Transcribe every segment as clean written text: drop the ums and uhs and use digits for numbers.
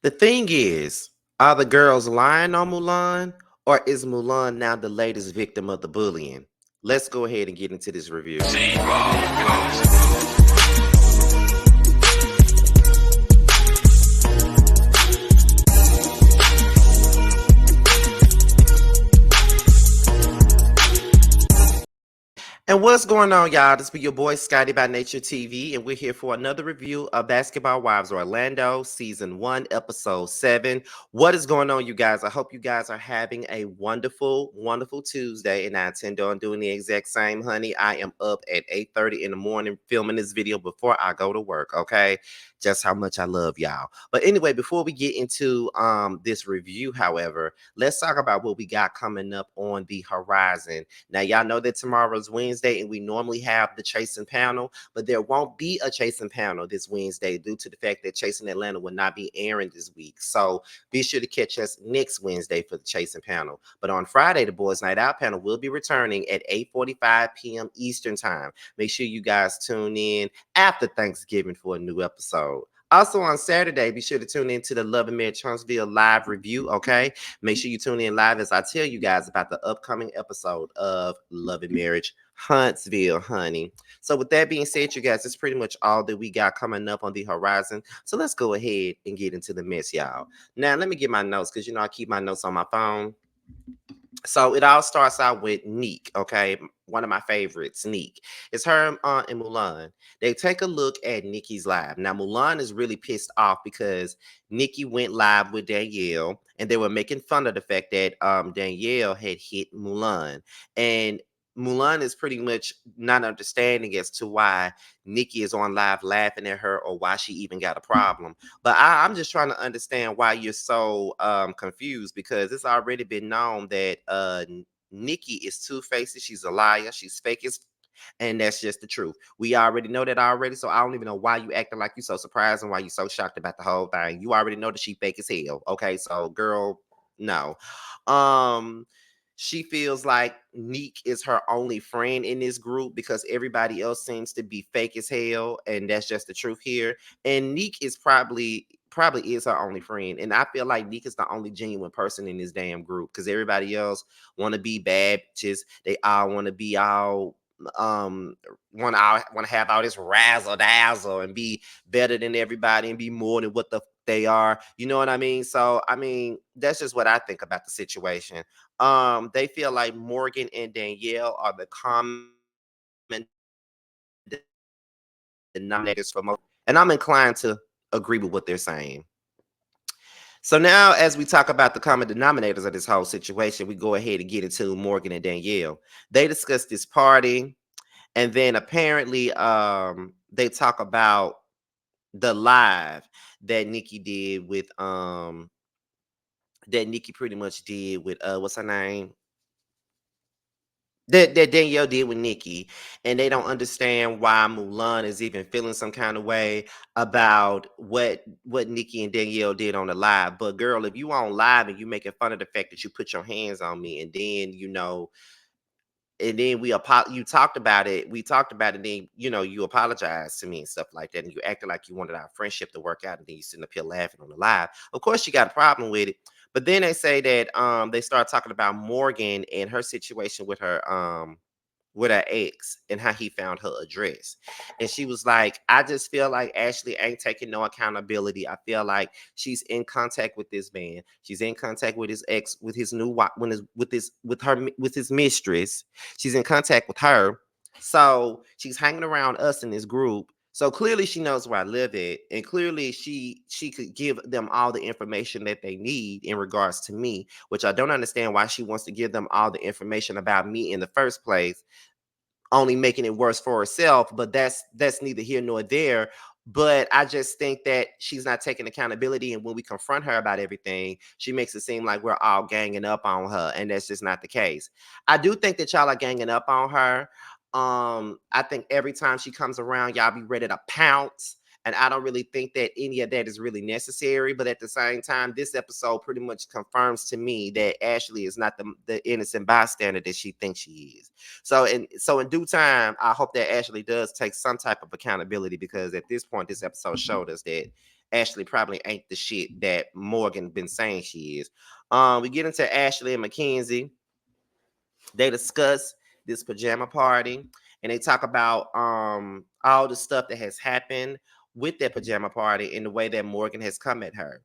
The thing is, are the girls lying on Mulan, or is Mulan now the latest victim of the bullying? Let's go ahead and get into this review. And what's going on, y'all? This be your boy Scotty by Nature TV, and we're here for another review of Basketball Wives Orlando, Season 1, Episode 7. What is going on, you guys? I hope you guys are having a wonderful, wonderful Tuesday, and I intend on doing the exact same, honey. I am up at 8:30 in the morning filming this video before I go to work, okay? Just how much I love y'all. But anyway, before we get into this review, however, let's talk about what we got coming up on the horizon. Now, y'all know that tomorrow's Wednesday, and we normally have the Chasing panel, but there won't be a Chasing panel this Wednesday due to the fact that Chasing Atlanta will not be airing this week. So be sure to catch us next Wednesday for the Chasing panel. But on Friday, the Boys Night Out panel will be returning at 8:45 p.m. Eastern Time. Make sure you guys tune in after Thanksgiving for a new episode. Also on Saturday, be sure to tune in to the Love and Marriage Huntsville live review, okay? Make sure you tune in live as I tell you guys about the upcoming episode of Love and Marriage Huntsville, honey. So with that being said, you guys, it's pretty much all that we got coming up on the horizon. So let's go ahead and get into the mess, y'all. Now, let me get my notes because, I keep my notes on my phone. So it all starts out with Neek, okay? One of my favorites, Neek. It's her and Mulan. They take a look at Nikki's live. Now, Mulan is really pissed off because Nikki went live with Danielle, and they were making fun of the fact that Danielle had hit Mulan. And Mulan is pretty much not understanding as to why Nikki is on live laughing at her or why she even got a problem. But I'm just trying to understand why you're so confused, because it's already been known that Nikki is two-faced. She's a liar. She's fake as, and that's just the truth. We already know that already. So I don't even know why you acting like you so surprised and why you so shocked about the whole thing. You already know that she fake as hell. Okay, so girl, no. Um, she feels like Neek is her only friend in this group because everybody else seems to be fake as hell, and that's just the truth here. And Neek is probably is her only friend, and I feel like Neek is the only genuine person in this damn group because everybody else want to be bad bitches. They all want to be all want to have all this razzle dazzle and be better than everybody and be more than what they are. You know what I mean? So I mean, that's just what I think about the situation. They feel like Morgan and Danielle are the common denominators for most, and I'm inclined to agree with what they're saying. So now, as we talk about the common denominators of this whole situation, we go ahead and get into Morgan and Danielle. They discuss this party, and then apparently, they talk about the live that Nikki did with that Nikki pretty much did with what's her name, that Danielle did with Nikki, and they don't understand why Mulan is even feeling some kind of way about what Nikki and Danielle did on the live. But girl, if you on live and you making fun of the fact that you put your hands on me, and then and then you talked about it, we talked about it, then you apologized to me and stuff like that, and you acted like you wanted our friendship to work out, and then you sitting up here laughing on the live. Of course you got a problem with it. But then they say that they start talking about Morgan and her situation with her ex and how he found her address. And she was like, I just feel like Ashley ain't taking no accountability. I feel like she's in contact with this man. She's in contact with his ex, with his new wife, with his mistress. She's in contact with her. So she's hanging around us in this group. So clearly she knows where I live at, and clearly she could give them all the information that they need in regards to me, which I don't understand why she wants to give them all the information about me in the first place, only making it worse for herself. But that's neither here nor there. But I just think that she's not taking accountability, and when we confront her about everything, she makes it seem like we're all ganging up on her, and that's just not the case. I do think that y'all are ganging up on her. I think every time she comes around, y'all be ready to pounce. And I don't really think that any of that is really necessary. But at the same time, this episode pretty much confirms to me that Ashley is not the innocent bystander that she thinks she is. So in due time, I hope that Ashley does take some type of accountability, because at this point, this episode showed us that Ashley probably ain't the shit that Morgan been saying she is. We get into Ashley and Mackenzie. They discuss this pajama party, and they talk about all the stuff that has happened with that pajama party and the way that Morgan has come at her.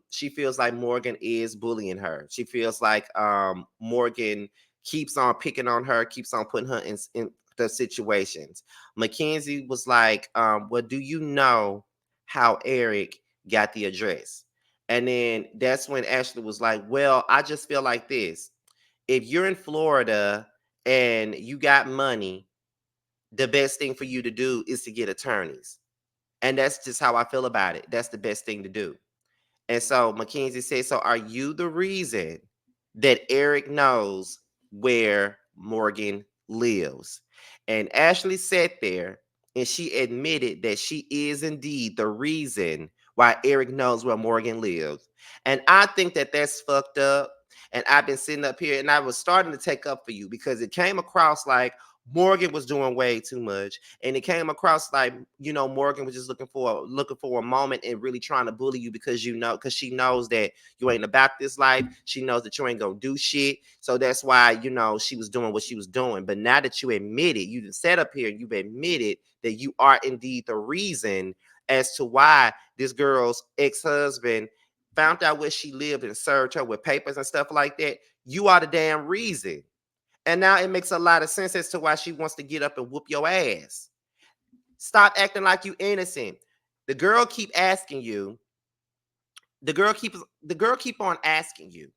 She feels like Morgan is bullying her. She feels like Morgan keeps on picking on her, keeps on putting her in the situations. Mackenzie was like, well, do you know how Eric got the address? And then that's when Ashley was like, well, I just feel like this. If you're in Florida and you got money, the best thing for you to do is to get attorneys. And that's just how I feel about it. That's the best thing to do. And so Mackenzie said, so are you the reason that Eric knows where Morgan lives? And Ashley sat there and she admitted that she is indeed the reason why Eric knows where Morgan lives. And I think that that's fucked up. And I've been sitting up here and I was starting to take up for you because it came across like Morgan was doing way too much, and it came across like Morgan was just looking for a moment and really trying to bully you because she knows that you ain't about this life. She knows that you ain't gonna do shit, so that's why she was doing what she was doing. But now that you admit it, you sat up here and you've admitted that you are indeed the reason as to why this girl's ex-husband found out where she lived and served her with papers and stuff like that. You are the damn reason. And now it makes a lot of sense as to why she wants to get up and whoop your ass. Stop acting like you innocent. The girl keep asking you. The girl keep on asking you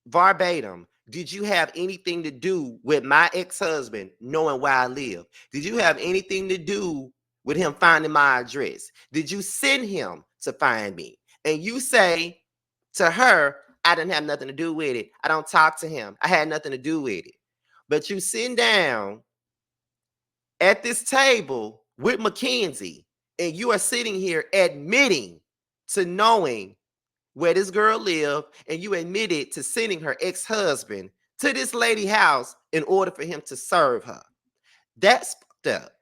verbatim. Did you have anything to do with my ex-husband knowing where I live? Did you have anything to do with him finding my address? Did you send him to find me? And you say to her, I didn't have nothing to do with it. I don't talk to him. I had nothing to do with it. But you sitting down at this table with Mackenzie, and you are sitting here admitting to knowing where this girl lived, and you admitted to sending her ex-husband to this lady house in order for him to serve her. That's fucked up.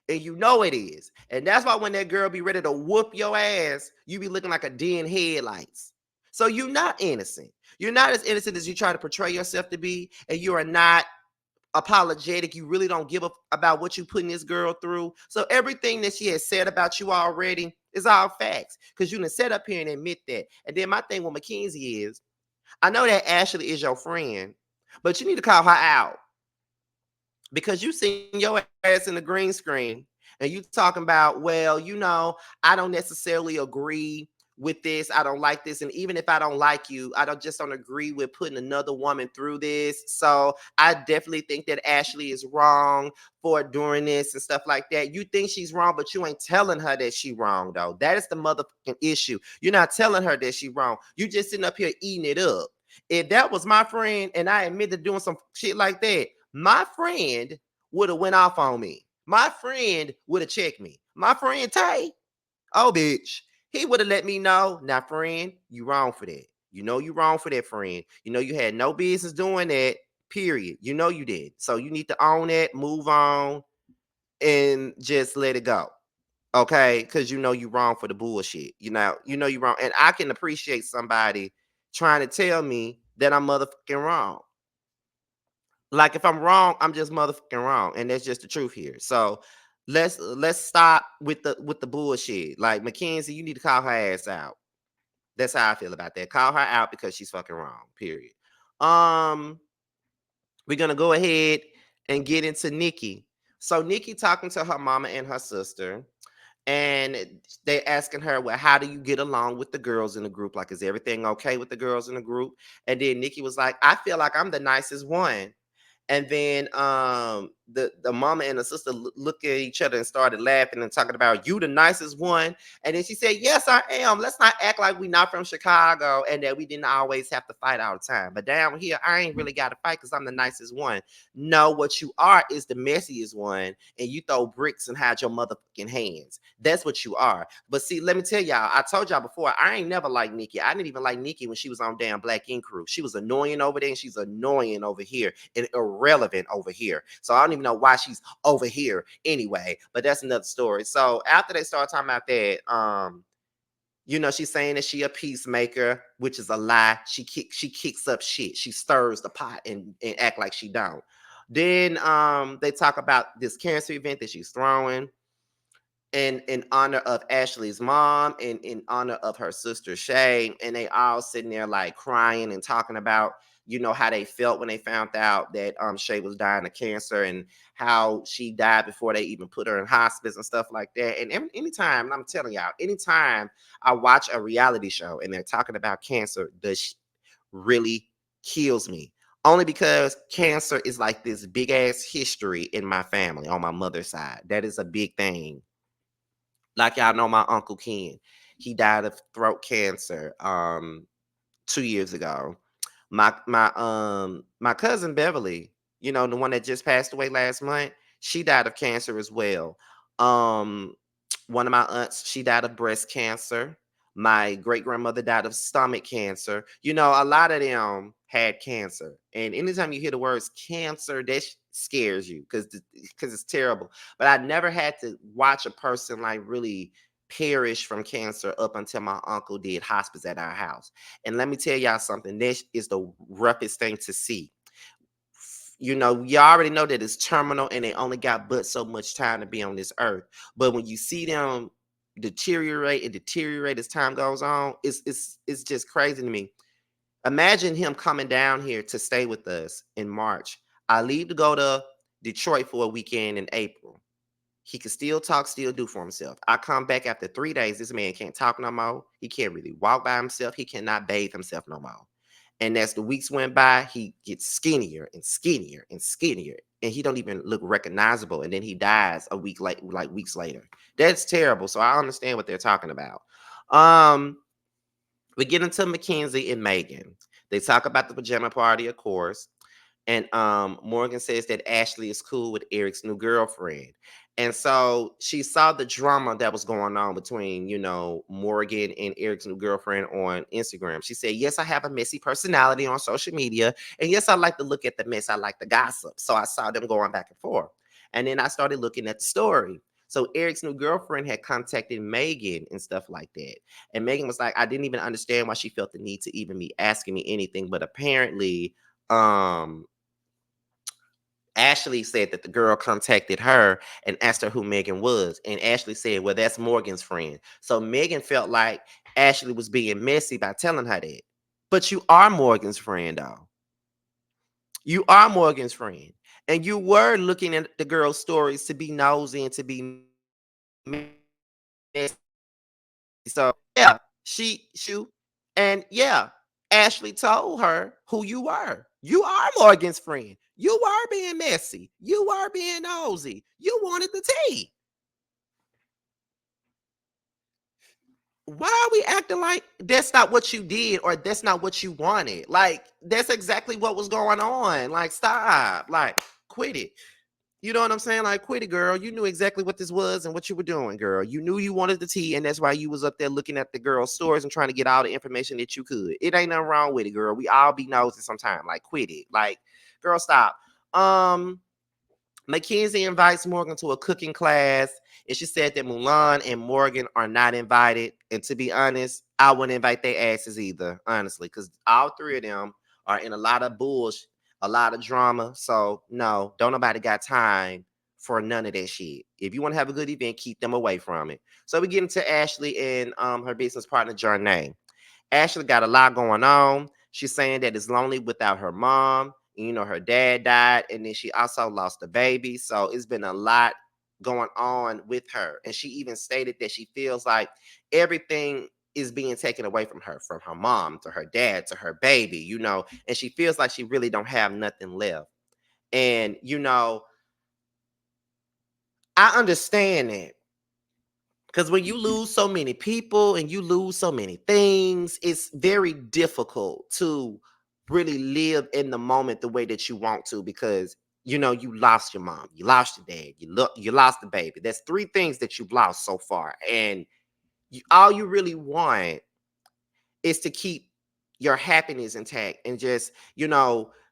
And you know it is. And that's why when that girl be ready to whoop your ass, you be looking like a deer in headlights. So you're not innocent. You're not as innocent as you try to portray yourself to be, and you are not apologetic. You really don't give a about what you putting this girl through. So everything that she has said about you already is all facts because you done set up here and admit that. And then my thing with Mackenzie is, I know that Ashley is your friend, but you need to call her out because you seen your ass in the green screen and you talking about, well, I don't necessarily agree with this. I don't like this. And even if I don't like you, I don't agree with putting another woman through this. So I definitely think that Ashley is wrong for doing this and stuff like that. You think she's wrong, but you ain't telling her that she wrong though. That is the motherfucking issue. You're not telling her that she wrong. You just sitting up here eating it up. If that was my friend and I admitted doing some shit like that, my friend would have went off on me. My friend would have checked me. My friend Tay, oh bitch, he would have let me know. Now, friend, you wrong for that. You know you wrong for that, friend. You know you had no business doing that. Period. You know you did. So you need to own it, move on, and just let it go. Okay, because you know you wrong for the bullshit. You know you wrong, and I can appreciate somebody trying to tell me that I'm motherfucking wrong. Like if I'm wrong, I'm just motherfucking wrong, and that's just the truth here. So let's stop with the bullshit. Like Mackenzie, you need to call her ass out. That's how I feel about that. Call her out because she's fucking wrong. Period. Um, we're gonna go ahead and get into Nikki. So Nikki talking to her mama and her sister, and they asking her, well, how do you get along with the girls in the group? Like, is everything okay with the girls in the group? And then Nikki was like, I feel like I'm the nicest one. And then the mama and the sister looked at each other and started laughing and talking about, you the nicest one. And then she said, yes, I am. Let's not act like we not from Chicago and that we didn't always have to fight all the time. But down here, I ain't really got to fight because I'm the nicest one. No, what you are is the messiest one, and you throw bricks and hide your motherfucking hands. That's what you are. But see, let me tell y'all, I told y'all before, I ain't never liked Nikki. I didn't even like Nikki when she was on damn Black Ink Crew. She was annoying over there and she's annoying over here and irrelevant over here. So I don't even know why she's over here anyway, but that's another story. So after they start talking about that, she's saying that she a peacemaker, which is a lie. She kicks up shit. She stirs the pot and act like she don't. Then they talk about this cancer event that she's throwing in honor of Ashley's mom and in honor of her sister Shay. And they all sitting there like crying and talking about, how they felt when they found out that Shay was dying of cancer and how she died before they even put her in hospice and stuff like that. And anytime, and I'm telling y'all, anytime I watch a reality show and they're talking about cancer, really kills me. Only because cancer is like this big ass history in my family on my mother's side. That is a big thing. Like y'all know my Uncle Ken. He died of throat cancer 2 years ago. My cousin Beverly, the one that just passed away last month, she died of cancer as well. Um one of my aunts, she died of breast cancer. My great grandmother died of stomach cancer. A lot of them had cancer. And anytime you hear the words cancer, that scares you because it's terrible. But I never had to watch a person like really perish from cancer up until my uncle did hospice at our house. And let me tell y'all something. This is the roughest thing to see. You already know that it's terminal and they only got but so much time to be on this earth. But when you see them deteriorate and deteriorate as time goes on, it's just crazy to me. Imagine him coming down here to stay with us in March. I leave to go to Detroit for a weekend in April. He can still talk, still do for himself. I come back after 3 days. This man can't talk no more. He can't really walk by himself. He cannot bathe himself no more. And as the weeks went by, he gets skinnier and skinnier and skinnier. And he don't even look recognizable. And then he dies a week late, like weeks later. That's terrible. So I understand what they're talking about. Um, we get into Mackenzie and Megan. They talk about the pajama party, of course. And Morgan says that Ashley is cool with Eric's new girlfriend. And so she saw the drama that was going on between, Morgan and Eric's new girlfriend on Instagram. She said, yes, I have a messy personality on social media. And yes, I like to look at the mess. I like the gossip. So I saw them going back and forth. And then I started looking at the story. So Eric's new girlfriend had contacted Megan and stuff like that. And Megan was like, I didn't even understand why she felt the need to even be asking me anything. But apparently, um, Ashley said that the girl contacted her and asked her who Megan was. And Ashley said, well, that's Morgan's friend. So Megan felt like Ashley was being messy by telling her that. But you are Morgan's friend, though. You are Morgan's friend. And you were looking at the girl's stories to be nosy and to be messy. So, yeah, and yeah, Ashley told her who you were. You are Morgan's friend. You are being messy. You are being nosy. You wanted the tea. Why are we acting like that's not what you did or that's not what you wanted? Like, that's exactly what was going on. Like, stop. Like, quit it. You know what I'm saying? Like, quit it, girl. You knew exactly what this was and what you were doing, girl. You knew you wanted the tea, and that's why you was up there looking at the girl's stories and trying to get all the information that you could. It ain't nothing wrong with it, girl. We all be nosy sometimes. Like, quit it. Like, girl, stop. Mackenzie invites Morgan to a cooking class, and she said that Mulan and Morgan are not invited. And to be honest, I wouldn't invite their asses either, honestly, because all three of them are in a lot of bullshit, a lot of drama. So no, don't nobody got time for none of that shit. If you want to have a good event, keep them away from it. So we get into Ashley and her business partner Jarnay. Ashley got a lot going on. She's saying that it's lonely without her mom. Her dad died, and then she also lost a baby. So it's been a lot going on with her. And she even stated that she feels like everything is being taken away from her mom to her dad to her baby, and she feels like she really don't have nothing left. And, I understand that. Because when you lose so many people and you lose so many things, it's very difficult to really live in the moment the way that you want to because you lost your mom, you lost your dad, you lost the baby. That's three things that you've lost so far. And all you really want is to keep your happiness intact and just,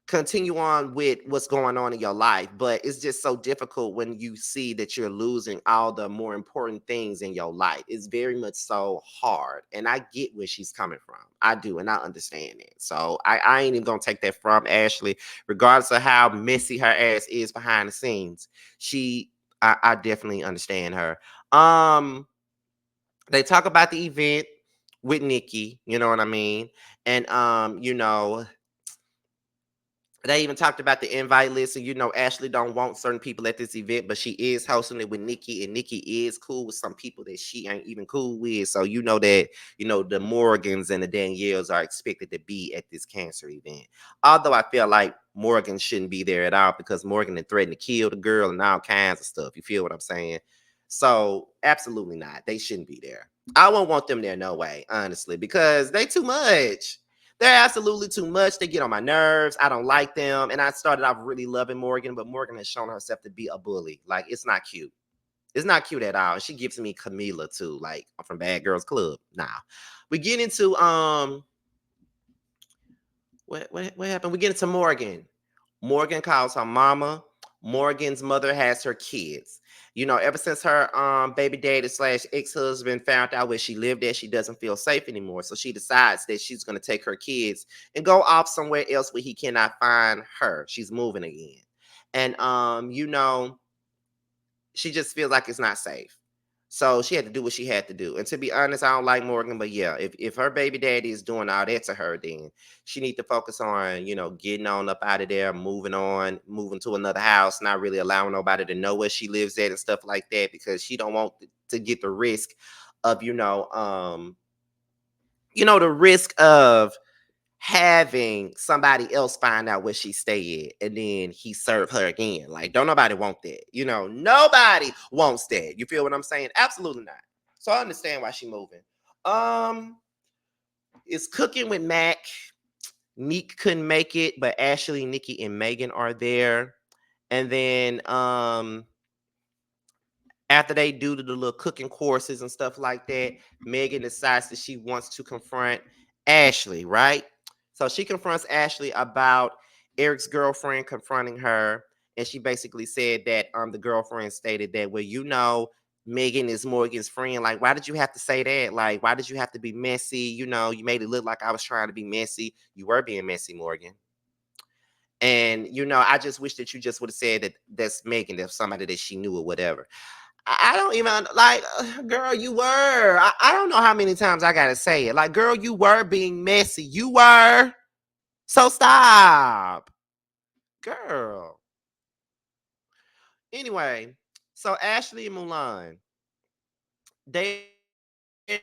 continue on with what's going on in your life. But it's just so difficult when you see that you're losing all the more important things in your life. It's very much so hard. And I get where she's coming from. I do, and I understand it. So I ain't even gonna take that from Ashley, regardless of how messy her ass is behind the scenes. She I definitely understand her. Um, they talk about the event with Nikki, you know what I mean? And they even talked about the invite list, and Ashley don't want certain people at this event, but she is hosting it with Nikki, and Nikki is cool with some people that she ain't even cool with. So that the Morgans and the Danielles are expected to be at this cancer event. Although I feel like Morgan shouldn't be there at all because Morgan had threatened to kill the girl and all kinds of stuff. You feel what I'm saying? So absolutely not. They shouldn't be there. I won't want them there no way, honestly, because they too much. They're absolutely too much. They get on my nerves. I don't like them. And I started off really loving Morgan, but Morgan has shown herself to be a bully. Like, it's not cute. It's not cute at all. She gives me Camila too, like I'm from Bad Girls Club. Now, we get into what happened? We get into Morgan. Morgan calls her mama. Morgan's mother has her kids. Ever since her baby daddy slash ex-husband found out where she lived at, she doesn't feel safe anymore. So she decides that she's gonna take her kids and go off somewhere else where he cannot find her. She's moving again. And she just feels like it's not safe. So she had to do what she had to do. And to be honest, I don't like Morgan, but yeah, if her baby daddy is doing all that to her, then she need to focus on, getting on up out of there, moving on, moving to another house, not really allowing nobody to know where she lives at and stuff like that, because she don't want to get the risk of, the risk of having somebody else find out where she stay at and then he serve her again. Like, don't nobody want that. Nobody wants that. You feel what I'm saying? Absolutely not. So I understand why she moving. Um, it's cooking with Mac. Neek couldn't make it, but Ashley, Nikki, and Megan are there. And then after they do the little cooking courses and stuff like that, Megan decides that she wants to confront Ashley, right? So she confronts Ashley about Eric's girlfriend confronting her. And she basically said that the girlfriend stated that, well, Megan is Morgan's friend. Like, why did you have to say that? Like, why did you have to be messy? You made it look like I was trying to be messy. You were being messy, Morgan. And I just wish that you just would have said that that's Megan, that's somebody that she knew or whatever. I don't even like, girl, you were. I don't know how many times I gotta say it. Like, girl, you were being messy. You were. So stop, girl. Anyway, so Ashley and Mulan, they in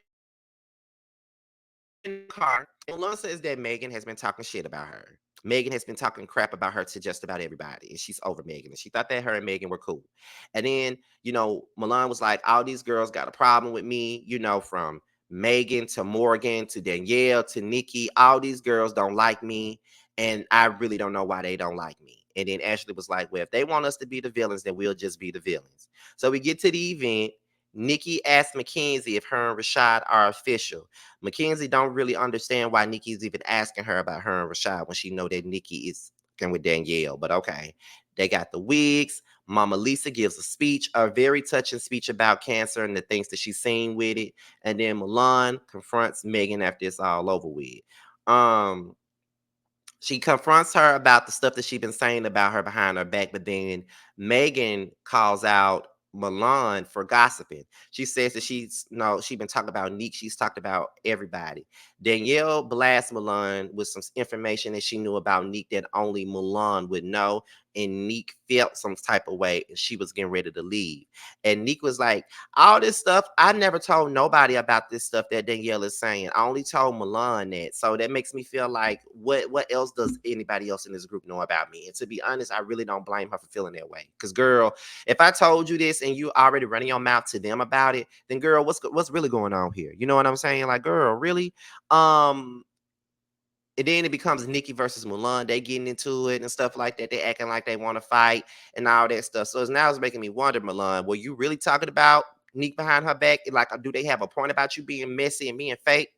the car. And Mulan says that Megan has been talking shit about her. Megan has been talking crap about her to just about everybody, and she's over Megan. And she thought that her and Megan were cool. And then, Milan was like, all these girls got a problem with me, from Megan to Morgan to Danielle to Nikki. All these girls don't like me, and I really don't know why they don't like me. And then Ashley was like, well, if they want us to be the villains, then we'll just be the villains. So we get to the event. Nikki asked Mackenzie if her and Rashad are official. Mackenzie don't really understand why Nikki's even asking her about her and Rashad when she know that Nikki is going with Danielle. But okay, they got the wigs. Mama Lisa gives a speech, a very touching speech about cancer and the things that she's seen with it. And then Milan confronts Megan after it's all over with. Um, she confronts her about the stuff that she's been saying about her behind her back, but then Megan calls out Milan for gossiping. She says that she's been talking about Neek. She's talked about everybody. Danielle blasts Milan with some information that she knew about Neek that only Milan would know. And Neek felt some type of way and she was getting ready to leave. And Neek was like, all this stuff, I never told nobody about this stuff that Danielle is saying. I only told Milan that. So that makes me feel like, what else does anybody else in this group know about me? And to be honest, I really don't blame her for feeling that way. Because, girl, if I told you this and you already running your mouth to them about it, then, girl, what's really going on here? You know what I'm saying? Like, girl, really? And then it becomes Nikki versus Mulan. They getting into it and stuff like that. They acting like they want to fight and all that stuff. So it's making me wonder, Mulan, were you really talking about Nick behind her back? Like, do they have a point about you being messy and being fake?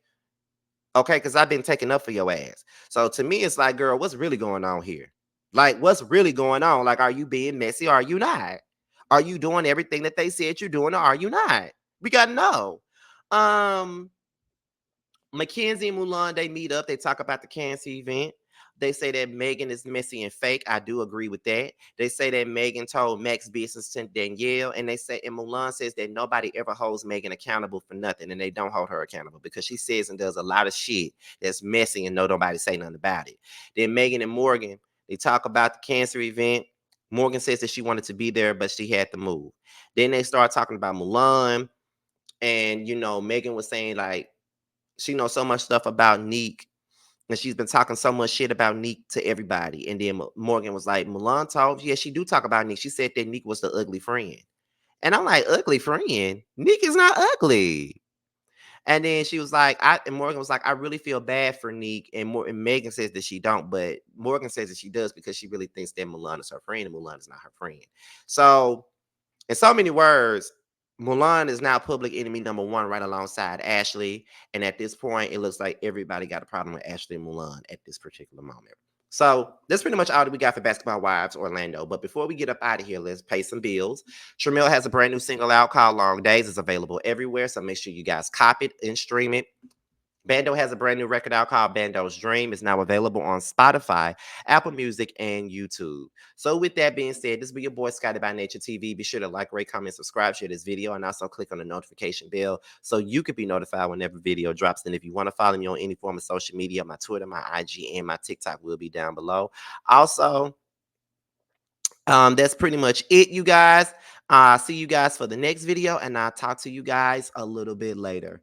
Okay, because I've been taking up for your ass. So to me, it's like, girl, what's really going on here? Like, what's really going on? Like, are you being messy or are you not? Are you doing everything that they said you're doing or are you not? We gotta know. Um, Mackenzie and Mulan, they meet up. They talk about the cancer event. They say that Megan is messy and fake. I do agree with that. They say that Megan told Max business to Danielle, and they say, and Mulan says that nobody ever holds Megan accountable for nothing, and they don't hold her accountable because she says and does a lot of shit that's messy, and nobody say nothing about it. Then Megan and Morgan, they talk about the cancer event. Morgan says that she wanted to be there, but she had to move. Then they start talking about Mulan, and Megan was saying like she knows so much stuff about Neek, and she's been talking so much shit about Neek to everybody. And then Morgan was like, Mulan told, yeah, she do talk about Neek. She said that Neek was the ugly friend. And I'm like, ugly friend? Neek is not ugly. And then she was like, and Morgan was like, I really feel bad for Neek. And Megan says that she don't, but Morgan says that she does because she really thinks that Mulan is her friend and Mulan is not her friend. So in so many words, Mulan is now public enemy number one right alongside Ashley. And at this point, it looks like everybody got a problem with Ashley and Mulan at this particular moment. So that's pretty much all that we got for Basketball Wives Orlando. But before we get up out of here, let's pay some bills. Tramiel has a brand new single out called Long Days. It's available everywhere. So make sure you guys copy it and stream it. Bando has a brand new record out called Bando's Dream. It's now available on Spotify, Apple Music, and YouTube. So with that being said, this be your boy Scotty by Nature TV. Be sure to like, rate, comment, subscribe, share this video, and also click on the notification bell so you can be notified whenever video drops. And if you want to follow me on any form of social media, my Twitter, my IG, and my TikTok will be down below. Also, that's pretty much it, you guys. See you guys for the next video, and I'll talk to you guys a little bit later.